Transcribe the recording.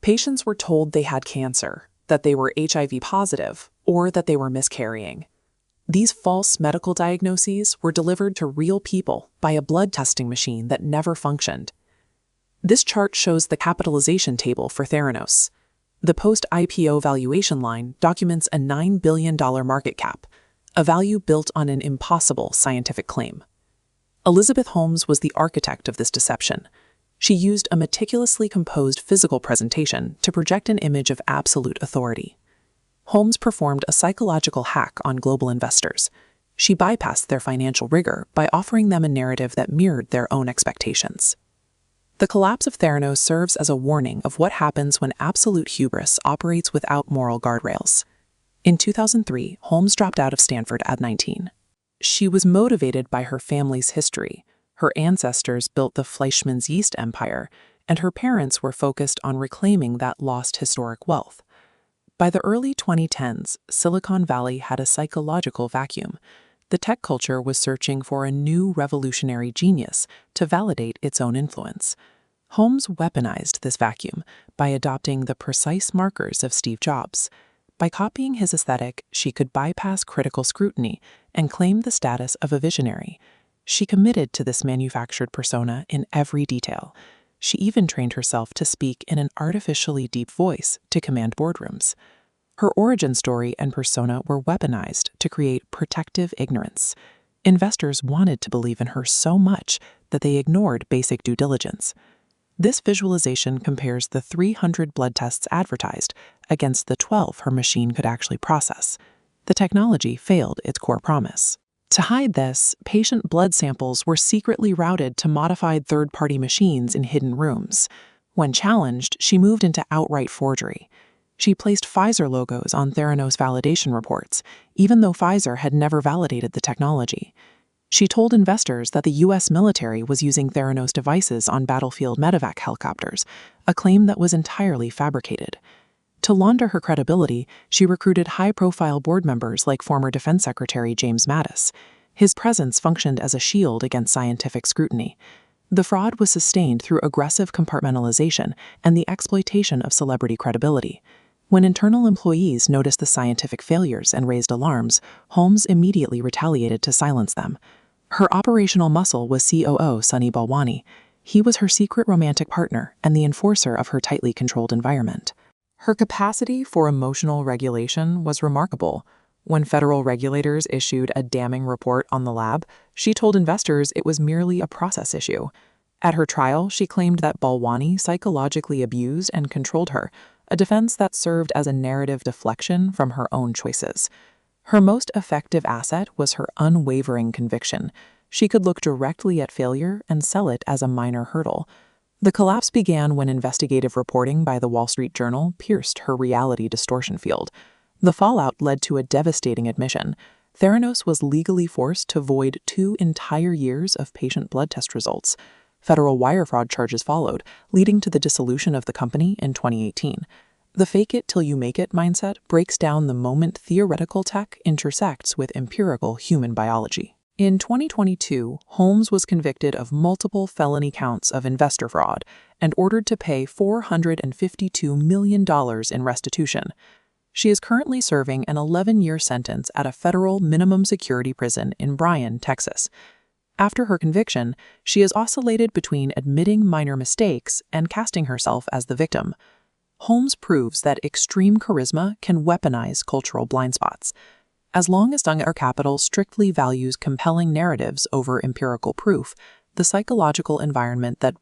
Patients were told they had cancer, that they were HIV positive, or that they were miscarrying. These false medical diagnoses were delivered to real people by a blood testing machine that never functioned. This chart shows the capitalization table for Theranos. The post-IPO valuation line documents a $9 billion market cap, a value built on an impossible scientific claim. Elizabeth Holmes was the architect of this deception. She used a meticulously composed physical presentation to project an image of absolute authority. Holmes performed a psychological hack on global investors. She bypassed their financial rigor by offering them a narrative that mirrored their own expectations. The collapse of Theranos serves as a warning of what happens when absolute hubris operates without moral guardrails. In 2003, Holmes dropped out of Stanford at 19. She was motivated by her family's history. Her ancestors built the Fleischmann's yeast empire, and her parents were focused on reclaiming that lost historic wealth. By the early 2010s, Silicon Valley had a psychological vacuum. The tech culture was searching for a new revolutionary genius to validate its own influence. Holmes weaponized this vacuum by adopting the precise markers of Steve Jobs. By copying his aesthetic, she could bypass critical scrutiny and claim the status of a visionary. She committed to this manufactured persona in every detail. She even trained herself to speak in an artificially deep voice to command boardrooms. Her origin story and persona were weaponized to create protective ignorance. Investors wanted to believe in her so much that they ignored basic due diligence. This visualization compares the 300 blood tests advertised against the 12 her machine could actually process. The technology failed its core promise. To hide this, patient blood samples were secretly routed to modified third-party machines in hidden rooms. When challenged, she moved into outright forgery. She placed Pfizer logos on Theranos validation reports, even though Pfizer had never validated the technology. She told investors that the U.S. military was using Theranos devices on battlefield medevac helicopters, a claim that was entirely fabricated. To launder her credibility, she recruited high-profile board members like former Defense Secretary James Mattis. His presence functioned as a shield against scientific scrutiny. The fraud was sustained through aggressive compartmentalization and the exploitation of celebrity credibility. When internal employees noticed the scientific failures and raised alarms, Holmes immediately retaliated to silence them. Her operational muscle was COO Sunny Balwani. He was her secret romantic partner and the enforcer of her tightly controlled environment. Her capacity for emotional regulation was remarkable. When federal regulators issued a damning report on the lab, she told investors it was merely a process issue. At her trial, she claimed that Balwani psychologically abused and controlled her, a defense that served as a narrative deflection from her own choices. Her most effective asset was her unwavering conviction. She could look directly at failure and sell it as a minor hurdle. The collapse began when investigative reporting by the Wall Street Journal pierced her reality distortion field. The fallout led to a devastating admission. Theranos was legally forced to void 2 entire years of patient blood test results. Federal wire fraud charges followed, leading to the dissolution of the company in 2018. The fake-it-till-you-make-it mindset breaks down the moment theoretical tech intersects with empirical human biology. In 2022, Holmes was convicted of multiple felony counts of investor fraud and ordered to pay $452 million in restitution. She is currently serving an 11-year sentence at a federal minimum security prison in Bryan, Texas. After her conviction, she has oscillated between admitting minor mistakes and casting herself as the victim. Holmes proves that extreme charisma can weaponize cultural blind spots. As long as Unger Capital strictly values compelling narratives over empirical proof, the psychological environment that